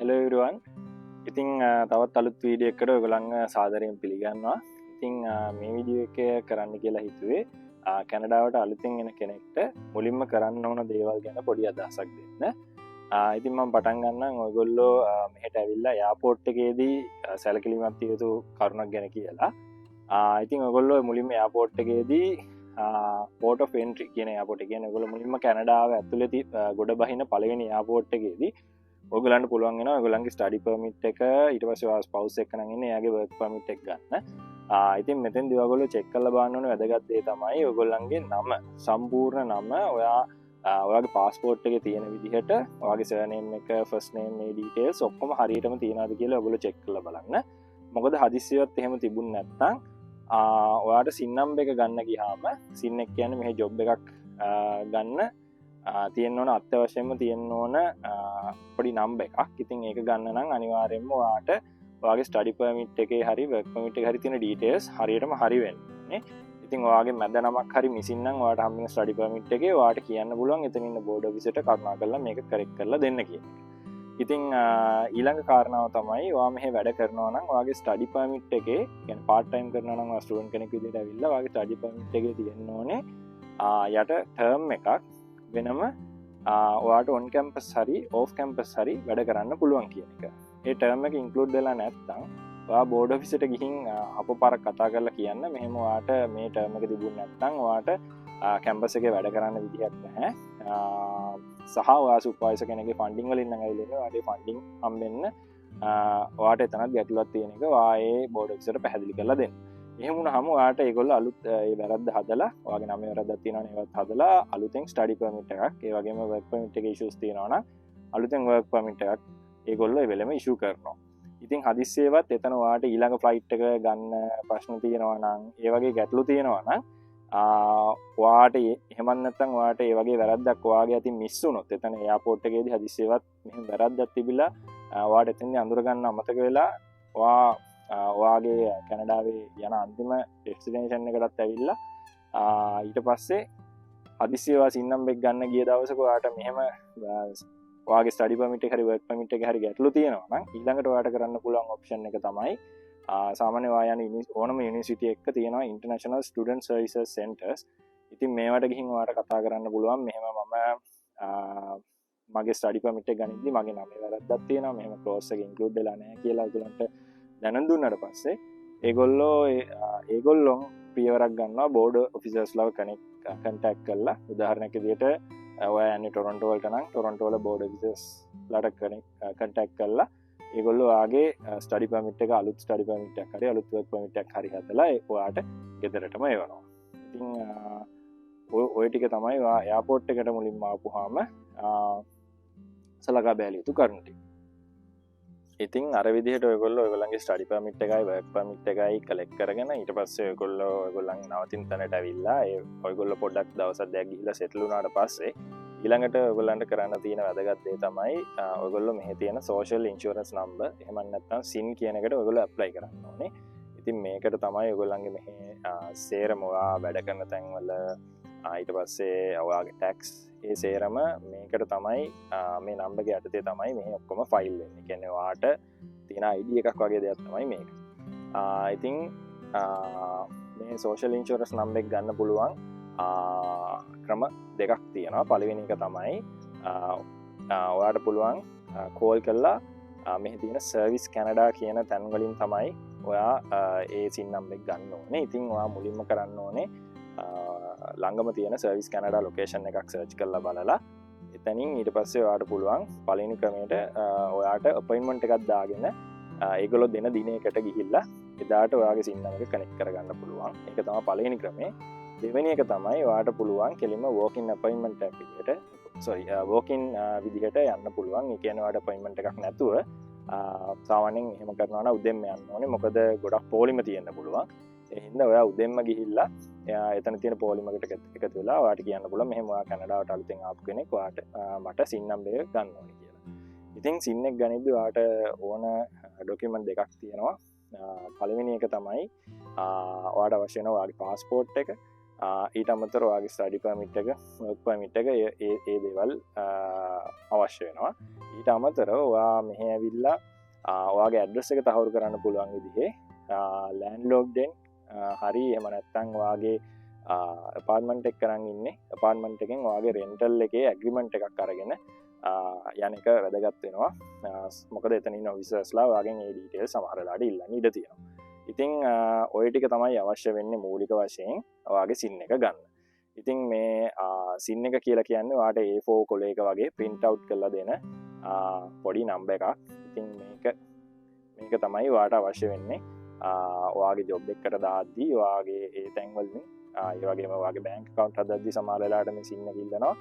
Hello everyone. ඉතින් තවත් අලුත් වීඩියෝ එකකට ඔයගොල්ලන්ව සාදරයෙන් පිළිගන්නවා. ඉතින් මේ වීඩියෝ එක කරන්න කියලා හිතුවේ කැනඩාවට අලුතෙන් එන කෙනෙක්ට මුලින්ම කරන්න ඕන දේවල් ගැන පොඩි අදහසක් දෙන්න. ඉතින් මම පටන් ගන්නම් ඔයගොල්ලෝ මෙහෙට ඇවිල්ලා එයාපෝට් එකේදී සැලකිලිමත් විය යුතු කරුණක් ගැන කියලා. ඉතින් ඔයගොල්ලෝ මුලින්ම එයාපෝට් එකේදී port of entry කියන එයාපෝට් එක කියන්නේ ඔයගොල්ලෝ මුලින්ම කැනඩාව ඇතුළේ ගොඩ බහින පළවෙනි එයාපෝට් එකේදී ඔයගලන්ට පුළුවන් වෙනවා ඔයගලන්ගේ ස්ටඩි පර්මිට් එක ඊට පස්සේ ඔයාලා ස්පවුස් එක්ක නම් ඉන්නේ එයාගේ වර්ක් පර්මිට් එක ගන්න. ඉතින් මෙතෙන්දී ඔයගොල්ලෝ චෙක් කරලා බලන්න ඕනේ වැදගත් දේ තමයි ඔයගොල්ලන්ගේ නම සම්පූර්ණ නම ඔයාගේ පාස්පෝර්ට් එකේ තියෙන විදිහට ඔයාගේ සර්නේම් එක ෆස්ට් නේම් මේ ඩීටේල්ස් ඔක්කොම හරියටම තියෙනවද කියලා ඔයගොල්ලෝ චෙක් කරලා බලන්න. මොකද හදිස්සියවත් එහෙම තිබුණ නැත්නම් ඔයාට සින් නම්බර් එක ගන්න ගියාම සින් එක කියන්නේ මෙහි ජොබ් එකක් ගන්න තියෙන්න ඕන අත්‍යවශ්‍යයෙන්ම තියෙන්න ඕන පොඩි නම්බර් එකක්. ඉතින් ඒක ගන්න නම් අනිවාර්යයෙන්ම ඔයාට ඔයාගේ ස්ටඩි පර්මිට් එකේ හරි වර්ක් පර්මිට් එකේ හරි තියෙන ඩීටේල්ස් හරියටම හරි වෙන්න ඕනේ. ඉතින් ඔයාගේ මැද නමක් හරි මිසින් නම් ඔයාට හම්බෙන ස්ටඩි පර්මිට් එකේ ඔයාට කියන්න පුළුවන් එතන ඉන්න බෝඩ් ඔෆිසර්ට කරුණාකරලා මේක කරෙක්ට් කරලා දෙන්න කියන එක. ඉතින් ඊළඟ කාරණාව තමයි ඔයා මෙහෙ වැඩ කරනවා නම් ඔයාගේ ස්ටඩි පර්මිට් එකේ කියන්නේ පාර්ට් ටයිම් කරනවා නම් ඔයා ස්ටුඩන්ට් කෙනෙක් විදිහට ඇවිල්ලා ඔයාගේ ස්ටඩි පර්මිට් එකේ තියෙන්න ඕනේ යට ටර්ම් එකක් වෙනම ඔයාට ඔන් කැම්පස් හරි ඕෆ් කැම්පස් හරි වැඩ කරන්න පුළුවන් කියන එක. ඒ ටර්ම් එක ඉන්ක්ලූඩ් වෙලා නැත්නම් ඔයා බෝඩ් ඔෆිසර්ට ගිහින් අපපාරක් කතා කරලා කියන්න මෙහෙම ඔයාට මේ ටර්ම් එක තිබුණ නැත්නම් ඔයාට කැම්පස් එකේ වැඩ කරන්න විදිහක් නැහැ. සහ ඔයා සුපර්වයිසර් කෙනෙක්ගේ ෆන්ඩින් වලින් නම් ඇවිල්ලා ඉන්නේ. ඔයාට ෆන්ඩින් හම්බෙන්න ඔයාට එතනත් ගැටලුවක් තියෙන එක ඔයා ඒ බෝඩ් ඔෆිසර්ට පැහැදිලි කරලා දෙන්න. එහෙම වුණාම ඔයාට ඒගොල්ලෝ අලුත් ඒ වැරද්ද හදලා ඔයාගේ නමේ වැරද්දක් තියෙනවනේ ඒවත් හදලා අලුතෙන් ස්ටඩි පර්මිට් එකක් ඒ වගේම වර්ක් පර්මිට් එකේ ඉෂුස් තියෙනවා නම් අලුතෙන් වර්ක් පර්මිට් එකක් ඒගොල්ලෝ ඒ වෙලෙම ඉෂු කරනවා. ඉතින් හදිස්සියේවත් එතන ඔයාට ඊළඟ ෆ්ලයිට් එක ගන්න ප්‍රශ්න තියෙනවා නම් ඒ වගේ ගැටලු තියෙනවා නම් ඔයාට එහෙමත් නැත්නම් ඔයාට ඒ වගේ වැරද්දක් ඔයාගේ අතින් මිස් වුණොත් එතන එයාපෝට් එකේදී හදිස්සියේවත් මෙහෙම වැරද්දක් තිබිලා ඔයාට එතෙන්දී අඳුර ගන්න අමතක වෙලා ඔයාගේ කැනඩාවේ යන අන්තිම ඩෙස්ටිනේෂන් එකටත් ඇවිල්ලා ඊට පස්සේ හදිස්සියේ ඔයා සින් නම්බර් එක ගන්න ගිය දවසක ඔයාට මෙහෙම ඔයාගේ ස්ටඩි පර්මිට් එක හරි වර්ක් පර්මිට් එක හරි ගැටලු තියෙනවා නම් ඊළඟට ඔයාට කරන්න පුළුවන් ඔප්ෂන් එක තමයි සාමාන්‍ය ඔයා යන ඕනම යුනිවර්සිටි එකක තියෙනවා ඉන්ටර්නැෂනල් ස්ටුඩන්ට් සර්විසස් සෙන්ටර්ස්. ඉතින් මේවට ගිහින් ඔයාට කතා කරන්න පුළුවන් මෙහෙම මම මගේ ස්ටඩි පර්මිට් එක ගනිද්දි මගේ නමේ වැරද්දක් තියෙනවා මෙහෙම ක්ලෝස් එක ඉන්ක්ලූඩ් වෙලා නැහැ කියලා ඒගොල්ලන්ට දැනුම් දුන්නාට පස්සේ ඒගොල්ලෝ පියවරක් ගන්නවා බෝඩ් ඔෆිසර්ස්ලාව කන්ටැක්ට් කරලා උදාහරණයක් විදිහට ඔයා යන්නේ ටොරන්ටෝ වලට නම් ටොරන්ටෝ වල බෝඩ් ඔෆිසර්ස්ලාට කන්ටැක්ට් කරලා ඒගොල්ලෝ ආගේ ස්ටඩි පර්මිට් එක අලුත් ස්ටඩි පර්මිට් එකක් හරි අලුත් වර්ක් පර්මිට් එකක් හරි හදලා ඔයාට ගෙදරටම එවනවා. ඉතින් ඔය ටික තමයි ඔයා එයාපෝට් එකට මුලින්ම ආපුවාම සලකා බැලිය යුතු කරුණු ටික. ඉතින් අර විදිහට ඔයගොල්ලෝ ඔයගොල්ලන්ගේ ස්ටඩි පර්මිට් එකයි වර්ක් පර්මිට් එකයි කලෙක්ට් කරගෙන ඊට පස්සේ ඔයගොල්ලෝ ඔයගොල්ලන්ගේ නවතින තැනට ඇවිල්ලා ඔයගොල්ලෝ පොඩ්ඩක් දවසක් දෙකක් ගිහිල්ලා සෙටල් වුණාට පස්සේ ඊළඟට ඔයගොල්ලන්ට කරන්න තියෙන වැදගත් දේ තමයි ඔයගොල්ලෝ මෙහි තියෙන සෝෂල් ඉන්ෂුරන්ස් නම්බර් එහෙම නැත්නම් සින් කියන එකට ඔයගොල්ලෝ ඇප්ලයි කරන්න ඕනේ. ඉතින් මේකට තමයි ඔයගොල්ලන්ගේ මෙහි සේරම ඔයා වැඩ කරන තැන්වල ඊට පස්සේ ඔයාගේ ටැක්ස් ඒ සේරම මේකට තමයි මේ නම්බර් එක යටතේ තමයි මේ ඔක්කොම ෆයිල් වෙන්නේ. ඒ කියන්නේ ඔයාට තියෙන ID එකක් වගේ දෙයක් තමයි මේක. ඉතින් මේ සෝෂල් ඉන්ෂුරන්ස් නම්බර් එක ගන්න පුළුවන් ක්‍රම දෙකක් තියෙනවා. පළවෙනි එක තමයි ඔයාට පුළුවන් කෝල් කරලා මෙහි තියෙන සර්විස් කැනඩා කියන තැන් වලින් තමයි ඔයා ඒ සින් නම්බර් එක ගන්න ඕනේ. ඉතින් ඔයා මුලින්ම කරන්න ඕනේ ළඟම තියෙන සර්විස් කැනඩා ලොකේෂන් එකක් සර්ච් කරලා බලලා එතනින් ඊට පස්සේ ඔයාට පුළුවන් පළවෙනි ක්‍රමයට ඔයාට අපොයින්ට්මන්ට් එකක් දාගෙන ඒගොල්ලෝ දෙන දිනයකට ගිහිල්ලා එදාට ඔයාගේ සින් නම්බර් එක කනෙක්ට් කරගන්න පුළුවන්. ඒක තමයි පළවෙනි ක්‍රමය. දෙවෙනි එක තමයි ඔයාට පුළුවන් කෙලින්ම walk-in appointment එකක් විදිහට walk-in විදිහට යන්න පුළුවන්. ඒ කියන්නේ ඔයාට අපොයින්ට්මන්ට් එකක් නැතුව සාමාන්‍යයෙන් එහෙම කරනවා නම් උදෙන්ම යන්න ඕනේ. මොකද ගොඩක් පොලිම තියෙන්න පුළුවන්. ඒ හින්දා ඔයා උදෙන්ම ගිහිල්ලා එතන තියෙන පොලිමකට එකතු වෙලා ඔයාට කියන්න පුළුවන් මෙහෙම ඔයා කැනඩාවට අලුතෙන් ආපු කෙනෙක් ඔයාට මට සින් නම්බර් එක ගන්න ඕනේ කියලා. ඉතින් සින් එක ගනිද්දි ඔයාට ඕන ඩොකියුමන්ට් දෙකක් තියෙනවා. පළවෙනි එක තමයි ඔයාට අවශ්‍ය වෙන ඔයාගේ පාස්පෝර්ට් එක ඊට අමතරව ඔයාගේ ස්ටඩි පර්මිට් එක වර්ක් පර්මිට් එක ඒ දේවල් අවශ්‍ය වෙනවා. ඊට අමතරව ඔයා මෙහෙ ඇවිල්ලා ඔයාගේ ඇඩ්‍රස් එක තහවුරු කරන්න පුළුවන් විදිහේ ලෑන්ඩ්ලෝඩ්ඩෙන් හරි එහෙම නැත්නම් ඔයාගේ apartment එක කරන් ඉන්නේ apartment එකෙන් ඔයාගේ rental එකේ agreement එකක් අරගෙන යන එක වැදගත් වෙනවා. මොකද එතන ඉන්න officersලා ඔයාගෙන් මේ details සමහර වෙලාවට ඉල්ලන්න ඉඩ තියෙනවා. ඉතින් ඔය ටික තමයි අවශ්‍ය වෙන්නේ මූලික වශයෙන් ඔයාගේ SIN එක ගන්න. ඉතින් මේ SIN එක කියලා කියන්නේ ඔයාට A4 කොලයක වගේ print out කරලා දෙන පොඩි නම්බර් එකක්. ඉතින් මේක තමයි ඔයාට අවශ්‍ය වෙන්නේ ඔයාගේ ජොබ් එකකට දාද්දී ඔයාගේ ඒ තැන් වලින් ඒ වගේම ඔයාගේ බැංක් account හදද්දී සමහර වෙලාවට මේ SIN එක ඉල්ලනවා.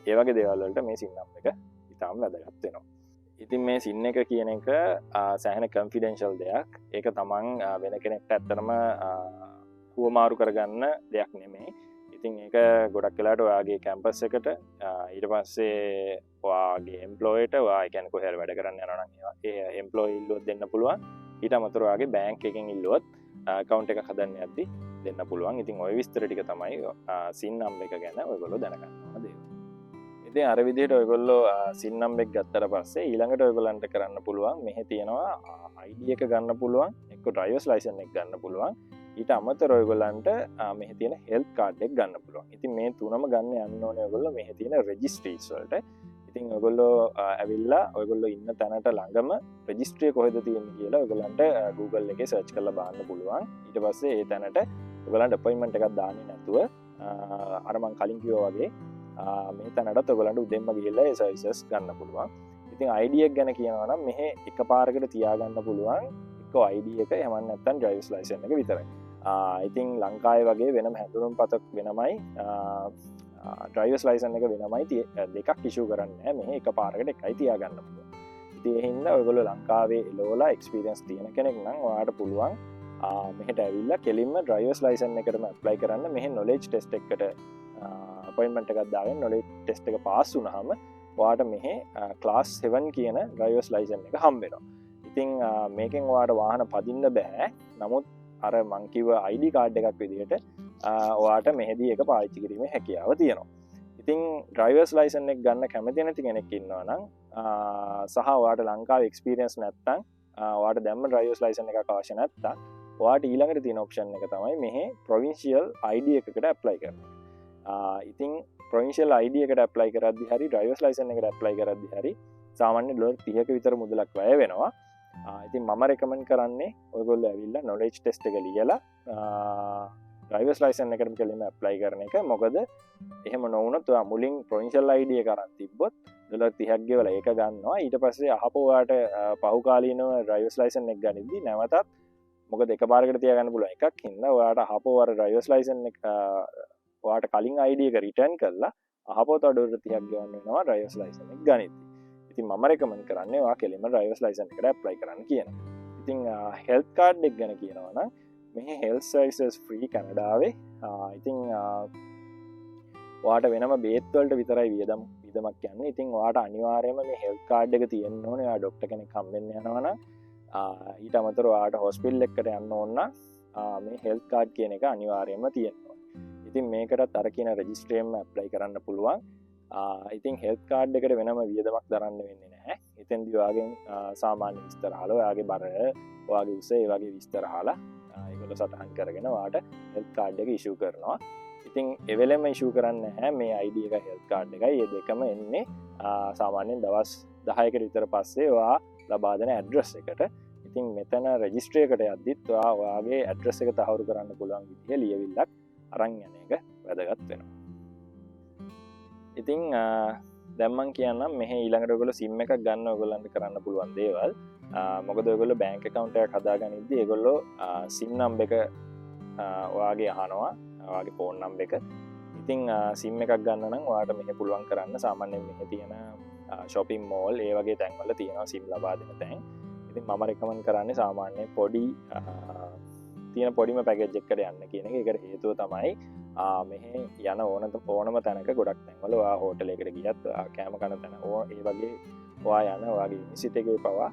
ඒ වගේ දේවල් වලට මේ SIN නම්බර් එක ඉතාම වැදගත් වෙනවා. ඉතින් මේ SIN එක කියන එක සෑහෙන confidential දෙයක්. ඒක තමන් වෙන කෙනෙක්ට ඇත්තටම හුවමාරු කරගන්න දෙයක් නෙමෙයි. ඉතින් ඒක ගොඩක් වෙලාවට ඔයාගේ කැම්පස් එකට ඊට පස්සේ ඔයාගේ එම්ප්ලොයිට ඔයා කියන්නේ කොහේ හරි වැඩ කරන්න යනවා නම් ඒ එම්ප්ලොයි ඉල්ලුවොත් දෙන්න පුළුවන්. ඊට අමතරව ඔයාගේ බැංක් එකෙන් ඉල්ලුවොත් account එක හදන්න යද්දි දෙන්න පුළුවන්. ඉතින් ওই විස්තර ටික තමයි SIN නම්බර් එක ගැන ඔයගොල්ලෝ දැනගන්න ඕන දේවල්. ඉතින් අර විදිහට ඔයගොල්ලෝ SIN නම්බර් එක ගත්තට පස්සේ ඊළඟට ඔයගොල්ලන්ට කරන්න පුළුවන් මෙහි තියෙනවා ID එක ගන්න පුළුවන්, එක්ක driver's license එක ගන්න පුළුවන්. ඊට අමතරව ඔයගොල්ලන්ට මෙහි තියෙන health card එක ගන්න පුළුවන්. ඉතින් මේ තුනම ගන්න යන්න ඕනේ ඔයගොල්ලෝ මෙහි තියෙන registries වලට. ඉතින් ඔයගොල්ලෝ ඇවිල්ලා ඔයගොල්ලෝ ඉන්න තැනට ළඟම registry කොහෙද තියෙන්නේ කියලා ඔයගොල්ලන්ට Google එකේ search කරලා බලන්න පුළුවන්. ඊට පස්සේ ඒ තැනට ඔයගොල්ලන්ට appointment එකක් දාන්නේ නැතුව අර මං කලින් කිව්වා වගේ මේ තැනටත් ඔයගොල්ලන්ට උදෙන්ම ගිහිල්ලා ඒ සර්විසස් ගන්න පුළුවන්. ඉතින් ID එක ගැන කියනවා නම් මෙහෙ එකපාරකට තියාගන්න පුළුවන් එක ID එක එහෙම නැත්නම් driver's license එක විතරයි. ඉතින් ලංකාවේ වගේ වෙනම හැඳුනුම්පතක් වෙනමයි driver's license එක වෙනමයි දෙකක් issue කරන්නේ නැහැ. මෙහෙ එකපාරකට එකයි තියාගන්න පුළුවන්. ඉතින් ඒ හින්දා ඔයගොල්ලෝ ලංකාවේ එළවලා experience තියෙන කෙනෙක් නම් ඔයාලට පුළුවන් මෙහෙට ඇවිල්ලා කෙලින්ම driver's license එකටම apply කරන්න. මෙහෙ knowledge test එකකට appointment එකක් දාගෙන knowledge test එක pass වුණාම ඔයාට මෙහෙ class 7 කියන driver's license එක හම්බ වෙනවා. ඉතින් මේකෙන් ඔයාට වාහන පදින්න බෑ. නමුත් අර මං කිව්ව ID card එකක් විදිහට ඔයාට මෙහෙදී එක පාවිච්චි කිරීමේ හැකියාව තියෙනවා. ඉතින් driver's license එක ගන්න කැමති නැති කෙනෙක් ඉන්නවා නම් සහ ඔයාට ලංකාවේ experience නැත්නම් ඔයාට දැම්ම driver's license එකක් අවශ්‍ය නැත්නම් ඔයාට ඊළඟට තියෙන option එක තමයි මෙහෙ provincial ID එකකට apply කරන එක. ඉතින් provincial ID එකට apply කරද්දි හරි driver's license එකට apply කරද්දි හරි සාමාන්‍ය $30ක විතර මුදලක් වැය වෙනවා. ඉතින් මම recommend කරන්නේ ඔයගොල්ලෝ ඇවිල්ලා knowledge test එක ලියලා driver's license එකට කෙලින්ම apply කරන එක. මොකද එහෙම නොවුනොත් ඔයා මුලින් provincial ID එක අරන් තිබ්බොත් $30ක් ගෙවලා ඒක ගන්නවා. ඊට පස්සේ අහපෝ ඔයාට පහුකාලීනව driver's license එක ගනිද්දි නැවතත් මොකද එකපාරකට තියාගන්න පුළුවන් එකක් හින්දා ඔයාට අහපෝ අර driver's license එක ඔයාට කලින් ID එක රිටර්න් කරලා අහපොත $30ක් ගෙවන්න වෙනවා driver's license එක ගනිද්දි. ඉතින් මම recommend කරන්නේ ඔයා කෙලින්ම driver's license එකට apply කරන්න කියනවා. ඉතින් health card එක ගැන කියනවා නම් මේ health services free කැනඩාවේ. ඉතින් ඔයාට වෙනම බේත් වලට විතරයි වියදමක් යන්නේ. ඉතින් ඔයාට අනිවාර්යයෙන්ම මේ health card එක තියෙන්න ඕනේ. ඔයා ડોක්ටර් කෙනෙක් හම්බෙන්න යනවා නම් ඊට අමතරව ඔයාට hospital එකකට යන්න ඕන නම් මේ health card කියන එක අනිවාර්යයෙන්ම තියෙන්න ඕනේ. ඉතින් මේකටත් අර කියන registry එකම apply කරන්න පුළුවන්. ඉතින් health card එකට වෙනම වියදමක් දරන්න වෙන්නේ නැහැ. එතෙන්දී ඔයාගෙන් සාමාන්‍ය විස්තර අහලා ඔයාගේ බර, ඔයාගේ උස ඒ වගේ විස්තර අහලා ඒගොල්ලෝ සටහන් කරගෙන ඔයාට health card එක issue කරනවා. ඉතින් ඒ වෙලෙම issue කරන්නේ නැහැ මේ ID එක health card එකයි. මේ දෙකම එන්නේ සාමාන්‍යයෙන් දවස් 10කට විතර පස්සේ ඔයා ලබා දෙන address එකට. ඉතින් මෙතන registry එකට යද්දිත් ඔයාගේ address එක තහවුරු කරන්න පුළුවන් විදිහේ ලියවිල්ලක් අරන් යන එක වැදගත් වෙනවා. ඉතින් දැන් මම කියන්නම් මෙහි ඊළඟට ඔයගොල්ලෝ SIM එකක් ගන්න ඔයගොල්ලන්ට කරන්න පුළුවන් දේවල්. මොකද ඔයගොල්ලෝ බැංක් account එකක් හදාගනිද්දී ඒගොල්ලෝ SIM number එක ඔයාගේ අහනවා, ඔයාගේ phone number එක. ඉතින් SIM එකක් ගන්න නම් ඔයාට මෙහි පුළුවන් කරන්න සාමාන්‍යයෙන් මෙහි තියෙන shopping mall ඒ වගේ තැන්වල තියෙනවා SIM ලබා දෙන තැන්. ඉතින් මම recommend කරන්නේ සාමාන්‍යයෙන් තියෙන පොඩිම පැකේජ් එකකට යන්න කියන එක. ඒකට හේතුව තමයි මෙහි යන ඕනම තැනක ගොඩක් තැන්වල ඔයා හෝටල් එකකට ගියත් කෑම කන තැන ඒ වගේ ඔයා යන ඔයාගේ යුනිවර්සිටි එකේ පවා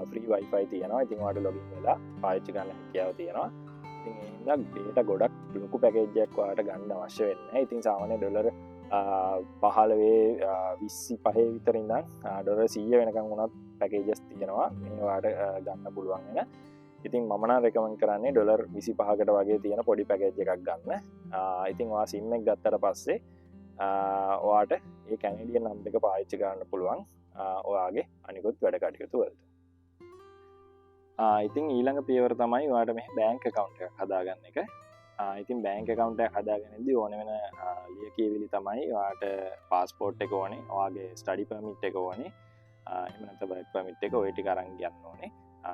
ෆ්‍රී wifi තියෙනවා. ඉතින් ඔයාට ලොගින් වෙලා පාවිච්චි කරන්න හැකියාව තියෙනවා. ඉතින් ඒ හින්දා data ගොඩක් ලොකු පැකේජ් එකක් ඔයාලට ගන්න අවශ්‍ය වෙන්නේ නැහැ. ඉතින් සාමාන්‍ය ඩොලර් $15 විතරින්දන් $100 වෙනකම් වුණත් පැකේජස් තියෙනවා මේවාට ගන්න පුළුවන් වෙන. ඉතින් මමන රෙකමන් කරන්නේ $25කට වගේ තියෙන පොඩි පැකේජ් එකක් ගන්න. ඉතින් වා සිම් එක ගත්තට පස්සේ ඔයාට ඒ කැනඩියන් නම්බර් එක පාවිච්චි කරන්න පුළුවන් ඔයාගේ අනිකුත් වැඩ කටයුතු වලට. ඉතින් ඊළඟ පියවර තමයි ඔයාට මේ බැංක් account එකක් හදාගන්න එක. ඉතින් බැංක් account එකක් හදාගන්නදී ඕන වෙන ලියකියවිලි තමයි ඔයාට පාස්පෝර්ට් එක ඕනේ, ඔයාගේ ස්ටඩි පර්මිට් එක ඕනේ, එහෙම නැත්නම් වර්ක් පර්මිට් එක ඔය ටික අරන් යන්න ඕනේ.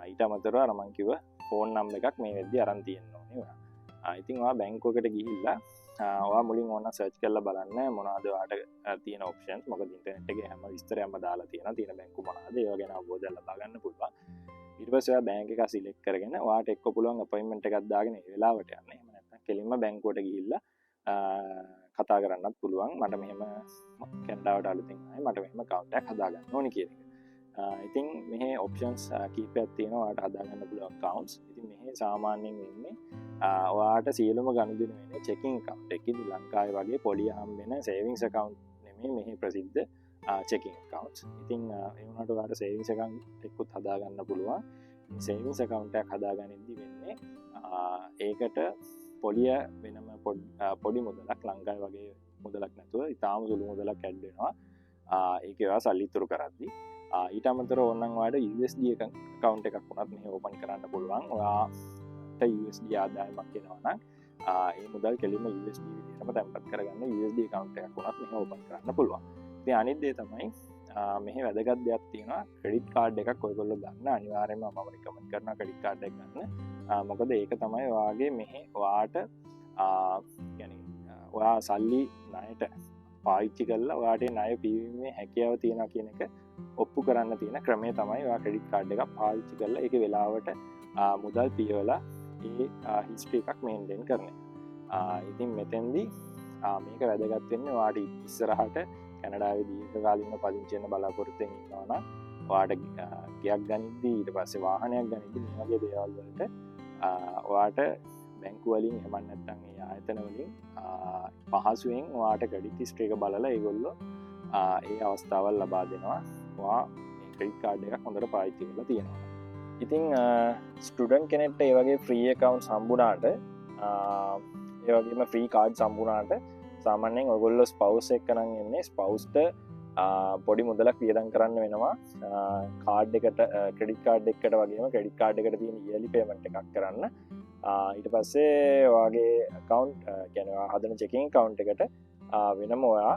ඊට අමතරව අර මං කිව්ව ෆෝන් නම්බර් එකක් මේ වෙද්දි අරන් තියෙන්න ඕනේ ඔයා. ඉතින් ඔයා බැංකුවකට ගිහිල්ලා ඔයා මුලින් ඕන සර්ච් කරලා බලන්න මොනවද ඔයාට තියෙන ඔප්ෂන්ස්. මොකද ඉන්ටර්නෙට් එකේ හැම විස්තරයක්ම දාලා තියෙනවා. තියෙන බැංකු මොනවද ඒවා ගැන අවබෝධයක් ලබා ගන්න පුළුවන්. ඊට පස්සේ ඔයා බැංක් එක සිලෙක්ට් කරගෙන ඔයාට එක්ක පුළුවන් අපොයින්ට්මන්ට් එකක් දාගෙන ඒ වෙලාවට යන්න. එහෙම නැත්නම් කෙලින්ම බැංකුවට ගිහිල්ලා කතා කරන්නත් පුළුවන්. මට මෙහෙම කැනඩාවට අලුතින් ආයි මට මෙහෙම account එකක් හදාගන්න ඕනේ කියන එක. ඉතින් මෙහි ඔප්ෂන්ස් කීපයක් තියෙනවා ඔයාට හදාගන්න පුළුවන් accounts. ඉතින් මෙහි සාමාන්‍යයෙන් වෙන්නේ ඔයාට සියලුම ගනුදෙනු වෙන්නේ checking account එකකින්. ලංකාවේ වගේ පොලිය හම් වෙන savings account නෙමෙයි මෙහි ප්‍රසිද්ධ checking accounts. ඉතින් ඒ වුණාට ඔයාට savings account එකකුත් හදාගන්න පුළුවන්. savings account එකක් හදාගනිද්දි වෙන්නේ ඒකට පොලිය වෙනම පොඩි මුදලක් ලංකාවේ වගේ මුදලක් නැතුව ඉතාම සුළු මුදලක් ඇඩ් වෙනවා. ඒක ඒවා සල්ලි ඉතුරු කරද්දි ඊට අමතරව ඕනනම් ඔයාලට USD account එකක් වුණත් මෙහි ඕපන් කරන්න පුළුවන්. ඔයාට USD ආදායමක් එනවා නම් ඒ මුදල් කෙලින්ම USD විදිහටම තැන්පත් කරගන්න USD account එකක් වුණත් මෙහි ඕපන් කරන්න පුළුවන්. ඉතින් අනිත් දේ තමයි මෙහි වැදගත් දෙයක් තියෙනවා. ක්‍රෙඩිට් කාඩ් එකක් ඔයගොල්ලෝ ගන්න අනිවාර්යයෙන්ම මම රෙකමන්ඩ් කරනවා ක්‍රෙඩිට් කාඩ් එක ගන්න. මොකද ඒක තමයි ඔයාගේ මෙහි ඔයාට ඔයා සල්ලි ණයට පාවිච්චි කරලා ඔයාට ණය පිරීමේ හැකියාව තියෙනවා කියන එක ඔප්පු කරන්න තියෙන ක්‍රමය තමයි ඔයා ක්‍රෙඩිට් කාඩ් එකක් පාවිච්චි කරලා ඒකේ වෙලාවට මුදල් පියවලා ඒ හිස්ටරි එකක් මේන්ටේන් කරන එක. ඉතින් මෙතෙන්දී මේක වැදගත් වෙන්නේ ඔයාට ඉස්සරහට කැනඩාවේ දීර්ඝකාලීනව පදිංචි වෙන්න බලාපොරොත්තු වෙනවා නම් ඔයාට ගයක් ගනිද්දී ඊට පස්සේ වාහනයක් ගනිද්දී මේ වගේ දේවල් වලට ඔයාට බැංකු වලින් එහෙම නැත්නම් ඒ ආයතන වලින් පහසුවෙන් ඔයාට ක්‍රෙඩිට් හිස්ටරි එක බලලා ඒගොල්ලෝ ඒ අවස්ථාවල් ලබා දෙනවා. ඔයා මේ ක්‍රෙඩිට් කාඩ් එකක් හොඳට පාවිච්චි කරලා තියෙනවා. ඉතින් ස්ටුඩන්ට් කෙනෙක්ට ඒ වගේ ෆ්‍රී account හම්බුනාට ඒ වගේම ෆ්‍රී කාඩ් හම්බුනාට සාමාන්‍යයෙන් ඔයගොල්ලෝ ස්පවුස් එක්ක නම් එන්නේ ස්පවුස්ට පොඩි මුදලක් වියදම් කරන්න වෙනවා කාඩ් එකට ක්‍රෙඩිට් කාඩ් එකකට වගේම ක්‍රෙඩිට් කාඩ් එකට තියෙන yearly payment එකක් කරන්න. ඊට පස්සේ ඔයාගේ account කියන්නේ ඔයා හදන checking account එකට වෙනම ඔයා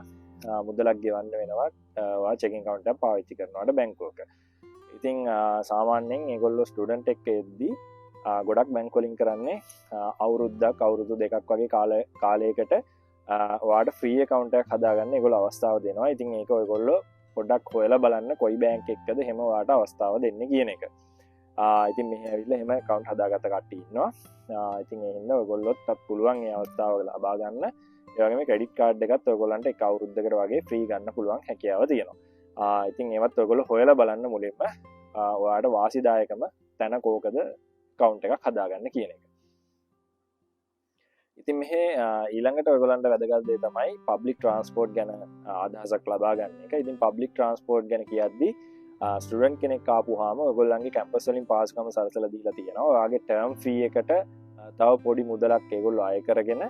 මුදලක් ගෙවන්න වෙනවා ඔයා checking account එක පාවිච්චි කරනවාට බැංකුවක. ඉතින් සාමාන්‍යයෙන් ඒගොල්ලෝ ස්ටුඩන්ට් එක්ක එද්දී ගොඩක් බැංක් වලින් කරන්නේ අවුරුද්දක් අවුරුදු දෙකක් වගේ කාලයකට ඔයාට ෆ්‍රී account එකක් හදාගන්න ඒගොල්ලෝ අවස්ථාව දෙනවා. ඉතින් ඒක ඔයගොල්ලෝ පොඩ්ඩක් හොයලා බලන්න කොයි බැංක් එකකද එහෙම ඔයාට අවස්ථාව දෙන්නේ කියන එක. ඉතින් මෙහි ඇවිල්ලා එහෙම account හදාගත්ත කට්ටිය ඉන්නවා. ඉතින් ඒ හින්දා ඔයගොල්ලොත් පුළුවන් ඒ අවස්ථාව ලබා ගන්න. ඒ වගේම ක්‍රෙඩිට් කාඩ් එකත් ඔයගොල්ලන්ට එක අවුරුද්දකට වගේ ෆ්‍රී ගන්න පුළුවන් හැකියාව තියෙනවා. ඉතින් ඒවත් ඔයගොල්ලෝ හොයලා බලන්න මුලින්ම ඔයාට වාසිදායකම තැන කෝකද account එකක් හදාගන්න කියන එක. ඉතින් මෙහි ඊළඟට ඔයගොල්ලන්ට වැදගත් දේ තමයි public transport ගැන අදහසක් ලබා ගන්න එක. ඉතින් public transport ගැන කියද්දී ස්ටුඩන්ට් කෙනෙක් ආපුවාම ඔයගොල්ලන්ගේ කැම්පස් වලින් පාස්කම සලසලා දීලා තියෙනවා. ඔයාගේ ටර්ම් ෆී එකට තව පොඩි මුදලක් ඒගොල්ලෝ අය කරගෙන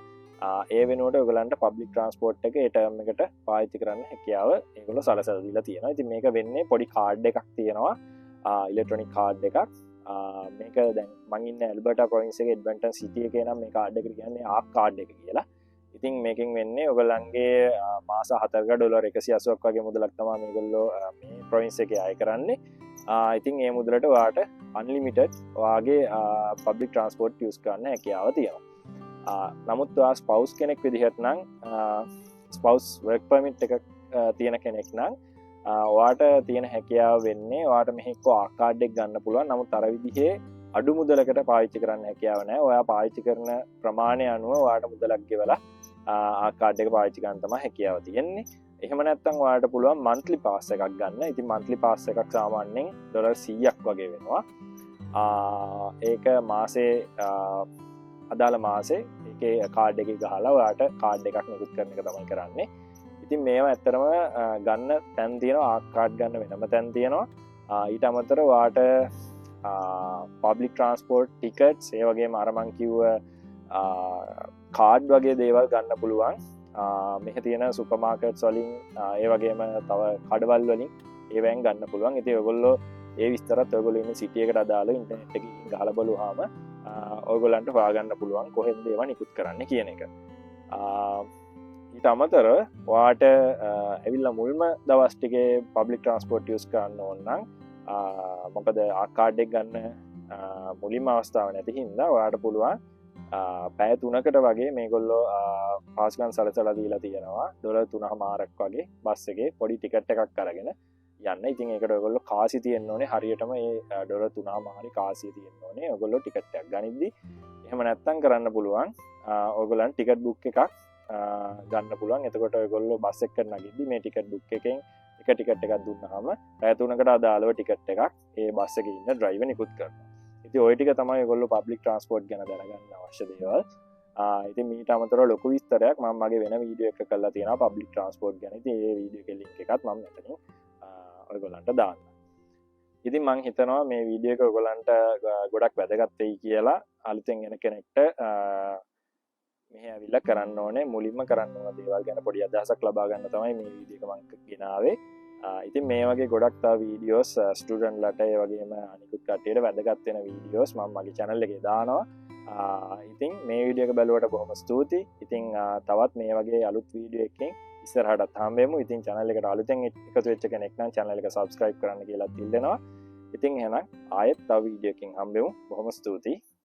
ඒ වෙනුවට ඔයගොල්ලන්ට public transport එක ඒ ටර්ම් එකට පාවිච්චි කරන්න හැකියාව ඒගොල්ලෝ සලසලා දීලා තියෙනවා. ඉතින් මේක වෙන්නේ පොඩි කාඩ් එකක් තියෙනවා ඉලෙක්ට්‍රොනික කාඩ් එකක්. මේක දැන් මං ඉන්නේ ඇල්බර්ටා ප්‍රොවින්ස් එකේ එඩ්මන්ටන් සිටි එකේ නම් මේ කාඩ් එක කියන්නේ ආක් කාඩ් එක කියලා. ඉතින් මේකෙන් වෙන්නේ ඔයගොල්ලන්ගේ මාස 4ක ඩොලර් 180ක් වගේ මුදලක් තමයි මේගොල්ලෝ මේ ප්‍රොවින්ස් එකේ අය කරන්නේ. ඉතින් මේ මුදලට ඔයාට අන්ලිමිටඩ් ඔයාගේ පබ්ලික් ට්‍රාන්ස්පෝර්ට් යූස් කරන්න හැකියාව තියෙනවා. නමුත් ඔයා ස්පවුස් කෙනෙක් විදිහට නම් ස්පවුස් වර්ක් පර්මිට් එකක් තියෙන කෙනෙක් නම් ඔයාට තියෙන හැකියාව වෙන්නේ ඔයාට මෙහි එක්ක ආක් කාඩ් එක ගන්න පුළුවන්. නමුත් අර විදිහේ අඩු මුදලකට පාවිච්චි කරන්න හැකියාව නැහැ. ඔයා පාවිච්චි කරන ප්‍රමාණය අනුව ඔයාට මුදලක් ගෙවලා ආක් කාඩ් එක පාවිච්චි ගන්න තමයි හැකියාව තියෙන්නේ. එහෙම නැත්නම් ඔයාලට පුළුවන් මන්ත්ලි පාස් එකක් ගන්න. ඉතින් මන්ත්ලි පාස් එකක් සාමාන්‍යයෙන් $100ක් වගේ වෙනවා. ඒක මාසේ අදාළ මාසේ ඒකේ කාඩ් එකේ ගහලා ඔයාට කාඩ් එකක් නිකුත් කරන එක තමයි කරන්නේ. ඉතින් මේවා ඇත්තරම ගන්න තැන් තියෙනවා ආකාඩ් ගන්න වෙනම තැන් තියෙනවා ඊට අමතර වාට පබ්ලික් ට්‍රන්ස්පෝර්ට් ටිකට්ස් ඒ වගේ අරමං කිව්ව කාඩ් වගේ දේවල් ගන්න පුළුවන් මෙහ තියෙන සුපමාකට් වලින් ඒ වගේම තව කඩවල් වලින් ඒවැන් ගන්න පුළුවන් ඉති ඔගොල්ලෝ ඒ විස්තරත් ඔයගොල්ලෝ ඉන්න සිටි එකට අදාළ ඉන්ටර්නෙට් එකකින් ගහලා බලුවාම ඔයගොල්ලන්ට හොයාගන්න පුළුවන් කොහෙන්ද ඒවා නිකුත් කරන්න කියන එක ඊට අමතර වාට ඇවිල්ලා මුල්ම දවස් ටිකේ පබ්ලික් ට්‍රන්ස්පෝර්ට් යූස් කරන්න ඕන නම් මොකද ආකාඩ් එක ගන්න මුලින්ම අවස්ථාව නැති හින්දා ඔයාලට පුළුවන් පැය 3කට වගේ මේගොල්ලෝ පාස්ගන් සලසලා දීලා තියෙනවා $3.5ක් වගේ බස් එකේ පොඩි ටිකට් එකක් අරගෙන යන්න. ඉතින් ඒකට ඔයගොල්ලෝ කාසි තියෙන්න ඕනේ හරියටම ඒ $3.5 කාසිය තියෙන්න ඕනේ ඔයගොල්ලෝ ටිකට් එකක් ගනිද්දි. එහෙම නැත්තම් කරන්න පුළුවන් ඔයගොල්ලන් ටිකට් බුක් එකක් ගන්න පුළුවන්. එතකොට ඔයගොල්ලෝ බස් එකකට නගිද්දි මේ ටිකට් බුක් එකෙන් එක ටිකට් එකක් දුන්නාම පැය 3කට අදාළව ටිකට් එකක් ඒ බස් එකේ ඉන්න ඩ්‍රයිවර් නිකුත් කරනවා. ඉතින් ওই ටික තමයි ඔයගොල්ලෝ පබ්ලික් ට්‍රාන්ස්පෝර්ට් ගැන දැනගන්න අවශ්‍ය දේවල්. ඉතින් මීට අමතරව ලොකු විස්තරයක් මම මගේ වෙන වීඩියෝ එකක කරලා තියෙනවා පබ්ලික් ට්‍රාන්ස්පෝර්ට් ගැන. ඉතින් ඒ වීඩියෝ එකේ ලින්ක් එකත් මම මෙතනින් ඔයගොල්ලන්ට දාන්න. ඉතින් මම හිතනවා මේ වීඩියෝ එක ඔයගොල්ලන්ට ගොඩක් වැදගත් වෙයි කියලා. අලුතෙන් එන කෙනෙක්ට මෙහෙ ඇවිල්ලා කරන්න ඕනේ මුලින්ම කරන්න ඕන දේවල් ගැන පොඩි අදහසක් ලබා ගන්න තමයි මේ වීඩියෝ එක මම ගෙනාවේ. ඉතින් මේ වගේ ගොඩක් තව වීඩියෝස් ස්ටුඩන්ට්ලට ඒ වගේම අනිකුත් කට්ටියට වැදගත් වෙන වීඩියෝස් මම මගේ channel එකේ දානවා. ඉතින් මේ වීඩියෝ එක බලුවට බොහොම ස්තුතියි. ඉතින් තවත් මේ වගේ අලුත් වීඩියෝ එකකින් ඉස්සරහටත් හම්බෙමු. ඉතින් channel එකට අලුතෙන් එකතු වෙච්ච කෙනෙක් නම් channel එක subscribe කරන්න කියලා ඉල්ලනවා. ඉතින් එහෙනම් ආයෙත් තව වීඩියෝ එකකින් හම්බෙමු. බොහොම ස්තුතියි.